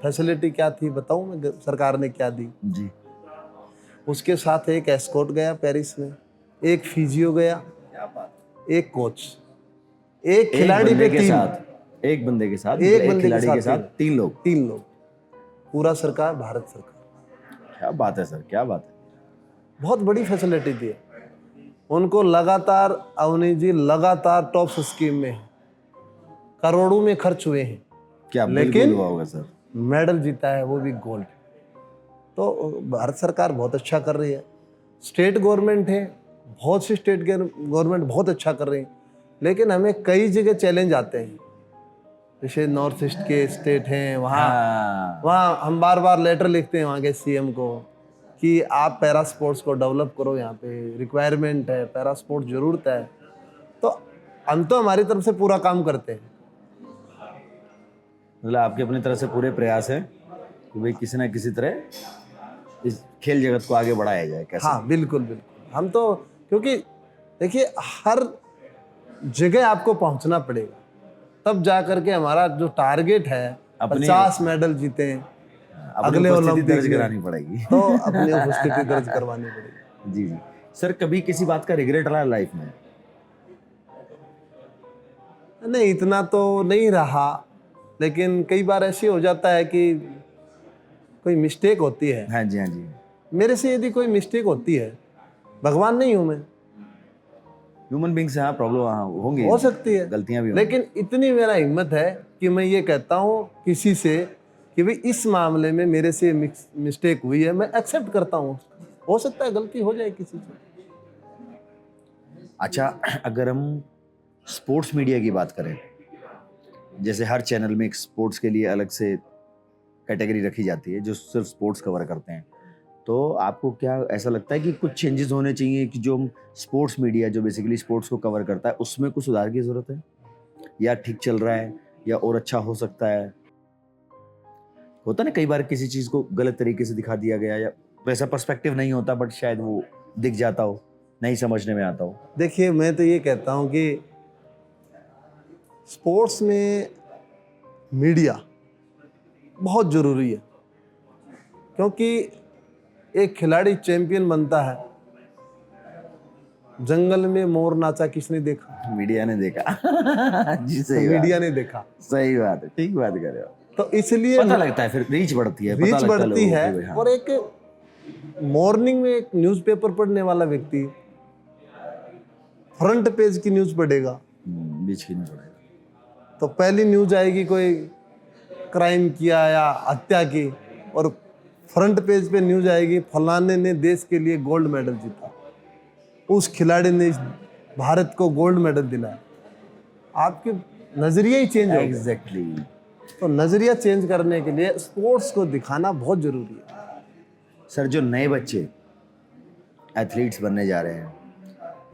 facility क्या थी बताऊं मैं, सरकार ने क्या दी। जी। उसके साथ एक एस्कॉर्ट गया पेरिस में, एक फिजियो गया, क्या बात। एक कोच, एक खिलाड़ी पे तीन, एक बंदे के साथ, एक एक बंदे के खिलाड़ी साथ के साथ तीन लोग। तीन लोग, पूरा सरकार, भारत सरकार। क्या बात है सर, क्या बात है। बहुत बड़ी फैसिलिटी दी है उनको। लगातार अवनी जी लगातार टॉप स्कीम में हैं, करोड़ों में खर्च हुए हैं, क्या बिल्कुल लेकिन हुआ होगा सर। मेडल जीता है, वो भी गोल्ड। तो भारत सरकार बहुत अच्छा कर रही है। स्टेट गवर्नमेंट है, बहुत सी स्टेट गवर्नमेंट बहुत अच्छा कर रही है, लेकिन हमें कई जगह चैलेंज आते हैं। जैसे नॉर्थ ईस्ट के स्टेट हैं, वहाँ हम बार बार लेटर लिखते हैं वहाँ के सीएम को कि आप पैरा स्पोर्ट्स को डेवलप करो, यहाँ पे रिक्वायरमेंट है, पैरा स्पोर्ट्स ज़रूरत है। तो हम तो हमारी तरफ से पूरा काम करते हैं। मतलब आपके अपनी तरफ से पूरे प्रयास हैं कि भाई किसी ना किसी तरह इस खेल जगत को आगे बढ़ाया जाए। कैसे? हाँ बिल्कुल बिल्कुल। हम तो, क्योंकि देखिए हर जगह आपको पहुंचना पड़ेगा, तब जा करके हमारा जो टारगेट है 50 मेडल जीते अगले ओलंपिक दर्ज में, करानी पड़ेगी। तो अपनी उपस्थिति दर्ज करवानी पड़ेगी। जी जी सर, कभी किसी बात का रिग्रेट रहा लाइफ में? नहीं, इतना तो नहीं रहा, लेकिन कई बार ऐसे हो जाता है कि कोई मिस्टेक होती है। हाँ जी, हाँ जी। मेरे से यदि कोई मिस्टेक होती है, भगवान नहीं हूं मैं, ह्यूमन बींग से हाँ प्रॉब्लम हाँ होंगी, हो सकती है, गलतियां भी होंगी। लेकिन इतनी मेरा हिम्मत है कि मैं ये कहता हूँ किसी से कि भाई इस मामले में मेरे से मिस्टेक हुई है, मैं एक्सेप्ट करता हूँ। हो सकता है गलती हो जाए किसी से। अच्छा, अगर हम स्पोर्ट्स मीडिया की बात करें, जैसे हर चैनल में एक स्पोर्ट्स के लिए अलग से कैटेगरी रखी जाती है जो सिर्फ स्पोर्ट्स कवर करते हैं, तो आपको क्या ऐसा लगता है कि कुछ चेंजेस होने चाहिए कि जो स्पोर्ट्स मीडिया जो बेसिकली स्पोर्ट्स को कवर करता है उसमें कुछ सुधार की ज़रूरत है, या ठीक चल रहा है, या और अच्छा हो सकता है? होता ना कई बार किसी चीज़ को गलत तरीके से दिखा दिया गया, या वैसा पर्सपेक्टिव नहीं होता बट शायद वो दिख जाता हो, नहीं समझने में आता हो। देखिए, मैं तो ये कहता हूँ कि स्पोर्ट्स में मीडिया बहुत ज़रूरी है, क्योंकि एक खिलाड़ी चैंपियन बनता है, जंगल में मोर नाचा किसने देखा? मीडिया ने देखा। जी तो सही मीडिया बात, ने देखा। सही बात है, ठीक बात कर रहे हो। तो इसलिए पता लगता है, फिर रीच बढ़ती है, पता रीच लगता बढ़ती लोगों को है। कि भाई हाँ। और एक मॉर्निंग में एक न्यूज़पेपर पढ़ने वाला व्यक्ति फ्रंट पेज की न्यूज़ पढ़ेगा, बीच की नहीं पड़ेगा। तो पहली न्यूज़ आएगी कोई क्राइम किया या हत्या की, और फ्रंट पेज पे न्यूज़ आएगी फलाने ने देश के लिए गोल्ड मेडल जीता, उस खिलाड़ी ने भारत को गोल्ड मेडल दिलाया। आपके नज़रिया ही चेंज हो गया। एग्जैक्टली। तो नज़रिया चेंज करने के लिए स्पोर्ट्स को दिखाना बहुत ज़रूरी है। सर, जो नए बच्चे एथलीट्स बनने जा रहे हैं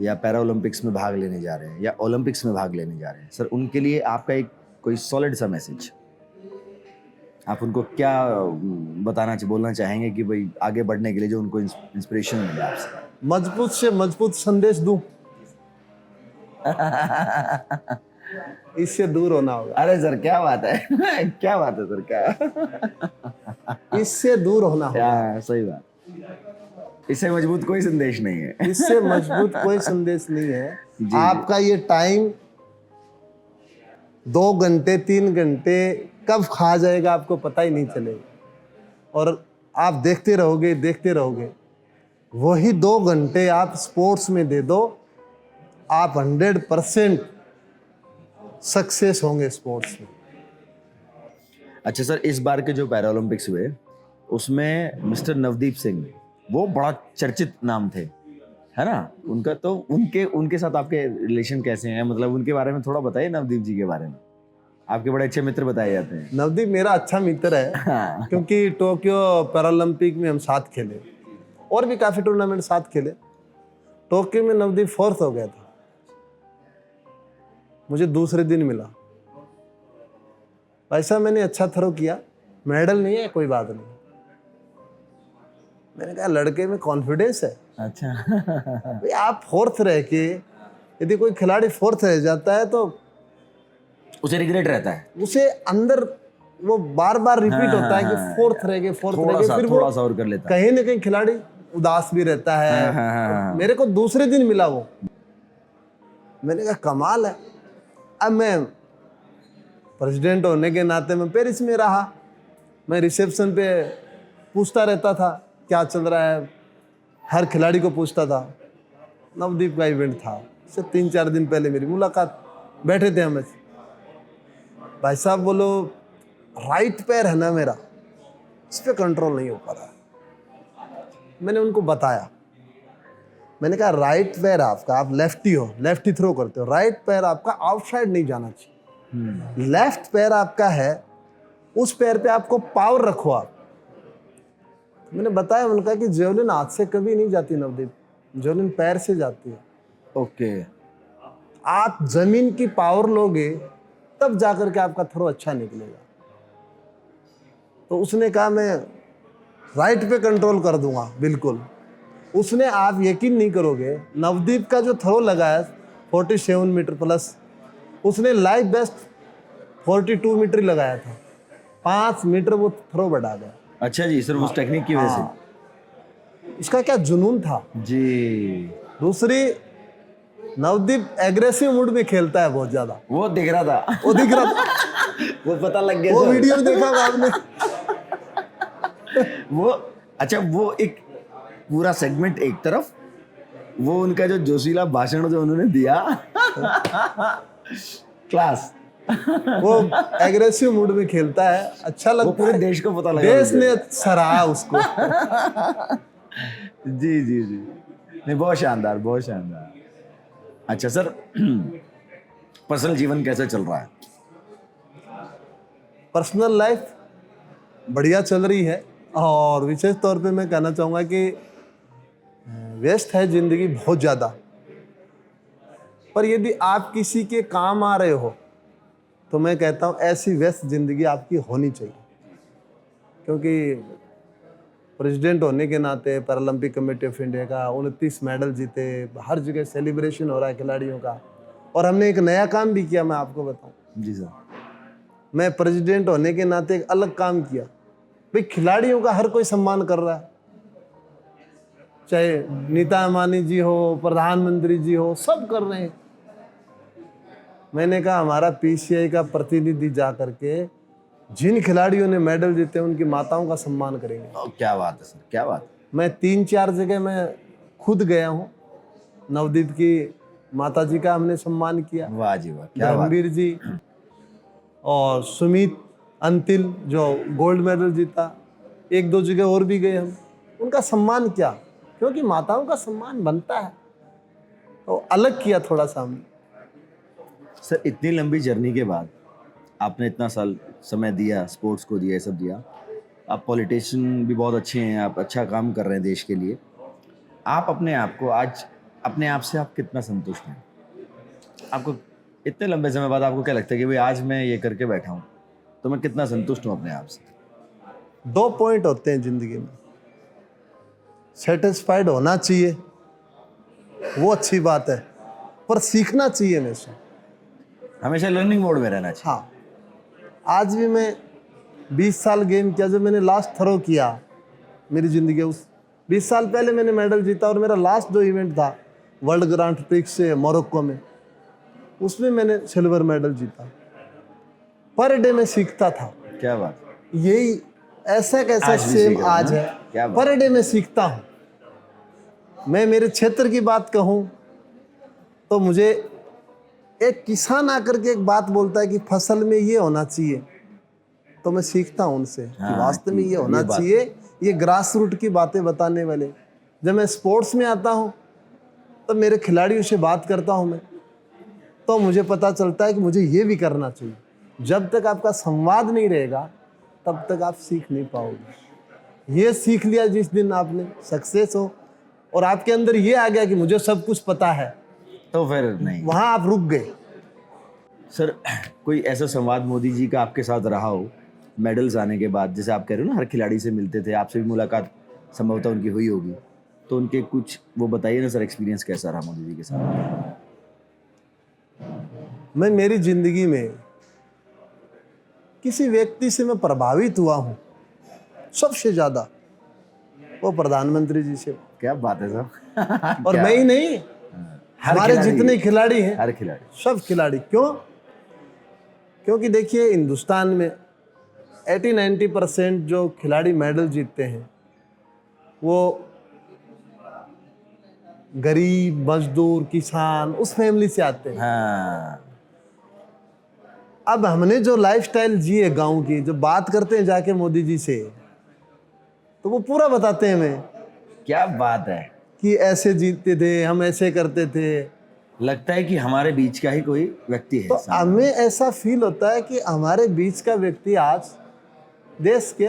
या पैरा ओलंपिक्स में भाग लेने जा रहे हैं या ओलंपिक्स में भाग लेने जा रहे हैं, सर उनके लिए आपका एक कोई सॉलिड सा मैसेज, आप उनको क्या बोलना चाहेंगे कि भाई आगे बढ़ने के लिए जो उनको इंस्पिरेशन मिले आपसे? मजबूत से मजबूत संदेश दूं, इससे दूर होना होगा। अरे सर क्या बात है। क्या बात है सर, क्या इससे दूर होना होगा। क्या सही बात। इससे मजबूत कोई संदेश नहीं है। इससे मजबूत कोई संदेश नहीं है। आपका ये टाइम 2 घंटे 3 घंटे कब खा जाएगा आपको पता ही नहीं चलेगा, और आप देखते रहोगे। वही 2 घंटे आप स्पोर्ट्स में दे दो, आप 100% सक्सेस होंगे स्पोर्ट्स में। अच्छा सर, इस बार के जो पैरा ओलंपिक्स हुए उसमें मिस्टर नवदीप सिंह, वो बड़ा चर्चित नाम थे, है ना? उनका तो उनके साथ आपके रिलेशन कैसे हैं? मतलब उनके बारे में थोड़ा बताइए, नवदीप जी के बारे में। आपके बड़े अच्छे मित्र बताए जाते हैं। नवदीप मेरा अच्छा मित्र है। हाँ। क्योंकि टोक्यो पैरालंपिक में हम साथ खेले, और भी काफ़ी टूर्नामेंट साथ खेले। टोक्यो में नवदीप 4th हो गया था, मुझे दूसरे दिन मिला। ऐसा मैंने अच्छा थ्रो किया, मेडल नहीं है कोई बात नहीं। मैंने कहा लड़के में कॉन्फिडेंस है। अच्छा। भाई आप 4th रह के, यदि कोई खिलाड़ी 4th रह जाता है तो उसे रिग्रेट रहता है। उसे अंदर वो बार बार रिपीट होता है कि हाँ, फोर्थ रह गए, फोर्थ रह थोड़ा गए, सा फिर थोड़ा वो सा और कर लेता। कहीं ना कहीं खिलाड़ी उदास भी रहता है। हाँ। मेरे को दूसरे दिन मिला वो, मैंने कहा कमाल है। अब मैं प्रेसिडेंट होने के नाते मैं पेरिस में रहा, मैं रिसेप्शन पे पूछता रहता था क्या चल रहा है, हर खिलाड़ी को पूछता था। नवदीप का इवेंट था, उससे 3-4 दिन पहले मेरी मुलाकात, बैठे थे हम, भाई साहब बोलो राइट पैर है ना मेरा, इस पर कंट्रोल नहीं हो पा रहा। मैंने उनको बताया, मैंने कहा राइट पैर आपका, आप लेफ्टी हो, लेफ्टी थ्रो करते हो, राइट पैर आपका आउटसाइड नहीं जाना चाहिए, लेफ्ट पैर आपका है, उस पैर पे आपको पावर रखो आप। मैंने बताया उनका कि जेवलिन हाथ से कभी नहीं जाती नवदीप, जेवलिन पैर से जाती है। ओके। आप जमीन की पावर लोगे तब जाकर के आपका थ्रो अच्छा निकलेगा। तो उसने कहा मैं राइट पे कंट्रोल कर दूंगा बिल्कुल। उसने, आप यकीन नहीं करोगे, नवदीप का जो थ्रो लगाया 47 मीटर प्लस, उसने लाइफ बेस्ट 42 मीटर लगाया था, 5 मीटर वो थ्रो बढ़ा गया। अच्छा जी, सिर्फ उस टेक्निक की वजह हाँ, उसका क्या जुनून था। से जी। दूसरी, नवदीप एग्रेसिव मूड में खेलता है बहुत ज्यादा, वो दिख रहा था, वो दिख रहा था। वो पता लग गया वो सर। वीडियो देखा आपने? वो अच्छा, वो एक पूरा सेगमेंट एक तरफ, वो उनका जो जोशीला भाषण जो उन्होंने दिया, क्लास। वो एग्रेसिव मूड में खेलता है, अच्छा लगता वो पूरे है। देश को पता लगा, देश ने सराहा उसको। जी जी जी, नहीं बहुत शानदार, बहुत शानदार। अच्छा सर, पर्सनल जीवन कैसे चल रहा है? पर्सनल लाइफ बढ़िया चल रही है, और विशेष तौर पे मैं कहना चाहूँगा कि व्यस्त है जिंदगी बहुत ज़्यादा, पर यदि आप किसी के काम आ रहे हो तो मैं कहता हूँ ऐसी व्यस्त जिंदगी आपकी होनी चाहिए। क्योंकि प्रेसिडेंट होने के नाते पैरालंपिक कमेटी ऑफ इंडिया का 29 मेडल जीते, हर जगह सेलिब्रेशन हो रहा है खिलाड़ियों का, और हमने एक नया काम भी किया, मैं आपको बताऊं। जी सर। मैं प्रेसिडेंट होने के नाते एक अलग काम किया, भाई खिलाड़ियों का हर कोई सम्मान कर रहा है, चाहे नीता अंबानी जी हो, प्रधानमंत्री जी हो, सब कर रहे हैं। मैंने कहा हमारा पीसीआई का प्रतिनिधि जा करके जिन खिलाड़ियों ने मेडल जीते उनकी माताओं का सम्मान करेंगे। क्या बात है सर, क्या बात है। मैं 3-4 जगह मैं खुद गया हूँ, नवदीप की माता जी का हमने सम्मान किया, वाह जी वाह, क्या बात। धर्मवीर जी और सुमित अंतिल जो गोल्ड मेडल जीता, 1-2 जगह और भी गए हम, उनका सम्मान किया, क्योंकि माताओं का सम्मान बनता है, तो अलग किया थोड़ा सा हमने। सर इतनी लंबी जर्नी के बाद आपने इतना साल समय दिया, स्पोर्ट्स को दिया, ये सब दिया, आप पॉलिटिशियन भी बहुत अच्छे हैं, आप अच्छा काम कर रहे हैं देश के लिए, आप अपने आप को आज, अपने आप से आप कितना संतुष्ट हैं? आपको इतने लंबे समय बाद आपको क्या लगता है कि भाई आज मैं ये करके बैठा हूँ तो मैं कितना संतुष्ट हूँ अपने आप से? 2 पॉइंट होते हैं जिंदगी में, सेटिस्फाइड होना चाहिए, वो अच्छी बात है, पर सीखना चाहिए हमेशा लर्निंग मोड में रहना चाहिए। हाँ, आज भी मैं 20 साल गेम किया, जब मैंने लास्ट थ्रो किया मेरी ज़िंदगी, उस 20 साल पहले मैंने मेडल जीता, और मेरा लास्ट जो इवेंट था वर्ल्ड ग्रांड प्रिक्स से मोरक्को में, उसमें मैंने सिल्वर मेडल जीता। पर डे मैं सीखता था। क्या बात। यही ऐसा कैसा आज भी सेम सीख रहे हो आज ना? है, क्या बात। पर डे मैं सीखता हूँ। मैं मेरे क्षेत्र की बात कहूँ तो मुझे एक किसान आकर के एक बात बोलता है कि फसल में ये होना चाहिए, तो मैं सीखता हूँ उनसे कि हाँ, वास्तव में ये होना बात। चाहिए, ये ग्रास रूट की बातें बताने वाले। जब मैं स्पोर्ट्स में आता हूँ तो मेरे खिलाड़ियों से बात करता हूँ मैं, तो मुझे पता चलता है कि मुझे ये भी करना चाहिए। जब तक आपका संवाद नहीं रहेगा तब तक आप सीख नहीं पाओगे। ये सीख लिया जिस दिन आपने, सक्सेस हो और आपके अंदर ये आ गया कि मुझे सब कुछ पता है, तो फिर नहीं, वहाँ आप रुक गए। सर कोई ऐसा संवाद मोदी जी का आपके साथ रहा हो मेडल्स आने के बाद, जैसे आप कह रहे हो ना हर खिलाड़ी से मिलते थे, आपसे भी मुलाकात संभवतः उनकी हुई होगी, तो उनके कुछ वो बताइए ना सर, एक्सपीरियंस कैसा रहा मोदी जी के साथ? मैं मेरी जिंदगी में किसी व्यक्ति से मैं प्रभावित हुआ हूँ सबसे ज़्यादा, वो प्रधानमंत्री जी से। क्या बात है सर। और क्या- मैं ही नहीं, हर हमारे खिलाड़ी- जितने खिलाड़ी हैं, हर खिलाड़ी। सब खिलाड़ी। क्यों? क्योंकि देखिए हिंदुस्तान में 80-90% जो खिलाड़ी मेडल जीतते हैं वो गरीब, मजदूर, किसान, उस फैमिली से आते हैं। हाँ अब हमने जो लाइफस्टाइल जी है गांव की, जो बात करते हैं जाके मोदी जी से, तो वो पूरा बताते हैं हमें क्या बात है। कि ऐसे जीतते थे, हम ऐसे करते थे। लगता है कि हमारे बीच का ही कोई व्यक्ति है तो सामने। हमें ऐसा फील होता है कि हमारे बीच का व्यक्ति आज देश के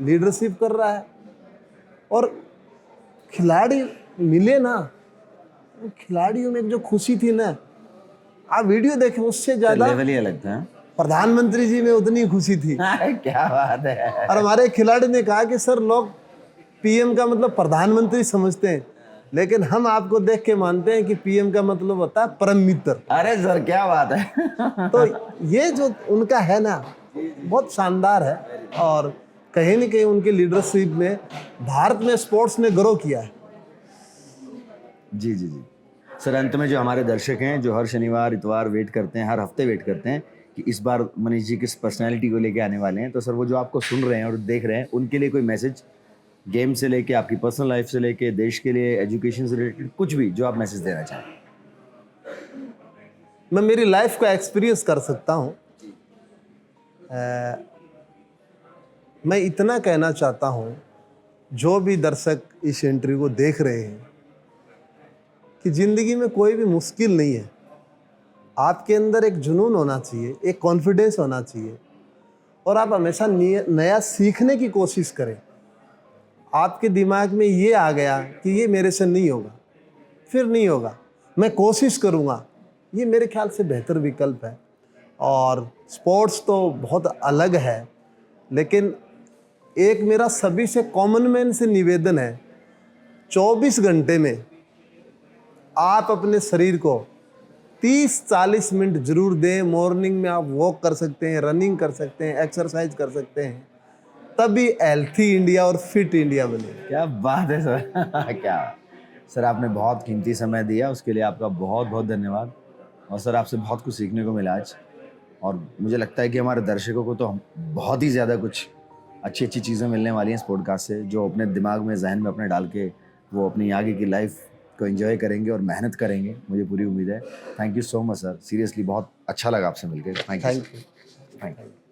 लीडरशिप कर रहा है। और खिलाड़ी मिले ना, खिलाड़ियों में जो खुशी थी ना, आप वीडियो देखें, उससे ज्यादा लेवल ही अलग था। प्रधानमंत्री जी में उतनी खुशी थी। क्या बात है। और हमारे खिलाड़ी ने कहा कि सर, लोग पीएम का मतलब प्रधानमंत्री समझते हैं, लेकिन हम आपको देख के मानते हैं कि पीएम का मतलब होता है परम मित्र। अरे सर क्या बात है। तो ये जो उनका है ना, बहुत शानदार है। और कहीं न कहीं उनकी लीडरशिप में भारत में स्पोर्ट्स ने ग्रो किया है। जी जी जी सर, अंत में जो हमारे दर्शक हैं, जो हर शनिवार इतवार वेट करते हैं, हर हफ्ते वेट करते हैं कि इस बार मनीष जी किस पर्सनैलिटी को लेके आने वाले हैं, तो सर वो जो आपको सुन रहे हैं और देख रहे हैं, उनके लिए कोई मैसेज, गेम से लेके आपकी पर्सनल लाइफ से लेके देश के लिए, एजुकेशन से रिलेटेड, कुछ भी जो आप मैसेज देना चाहें। मैं मेरी लाइफ का एक्सपीरियंस कर सकता हूँ। मैं इतना कहना चाहता हूँ, जो भी दर्शक इस इंटरव्यू को देख रहे हैं, कि ज़िंदगी में कोई भी मुश्किल नहीं है। आपके अंदर एक जुनून होना चाहिए, एक कॉन्फिडेंस होना चाहिए, और आप हमेशा नया सीखने की कोशिश करें। आपके दिमाग में ये आ गया कि ये मेरे से नहीं होगा, फिर नहीं होगा, मैं कोशिश करूँगा, ये मेरे ख्याल से बेहतर विकल्प है। और स्पोर्ट्स तो बहुत अलग है, लेकिन एक मेरा सभी से कॉमन मैन से निवेदन है, 24 घंटे में आप अपने शरीर को 30-40 मिनट जरूर दें। मॉर्निंग में आप वॉक कर सकते हैं, रनिंग कर सकते हैं, एक्सरसाइज कर सकते हैं, तभी हेल्थी इंडिया और फिट इंडिया बनेगा। क्या बात है सर। क्या सर, आपने बहुत कीमती समय दिया, उसके लिए आपका बहुत बहुत धन्यवाद। और सर आपसे बहुत कुछ सीखने को मिला आज, और मुझे लगता है कि हमारे दर्शकों को तो बहुत ही ज़्यादा कुछ अच्छी अच्छी चीज़ें मिलने वाली हैं इस पॉडकास्ट से, जो अपने दिमाग में, जहन में अपने डाल के वो अपनी आगे की लाइफ को एंजॉय करेंगे और मेहनत करेंगे, मुझे पूरी उम्मीद है। Thank you so much sir, seriously बहुत अच्छा लगा आपसे मिलकर। Thank you. Thank you.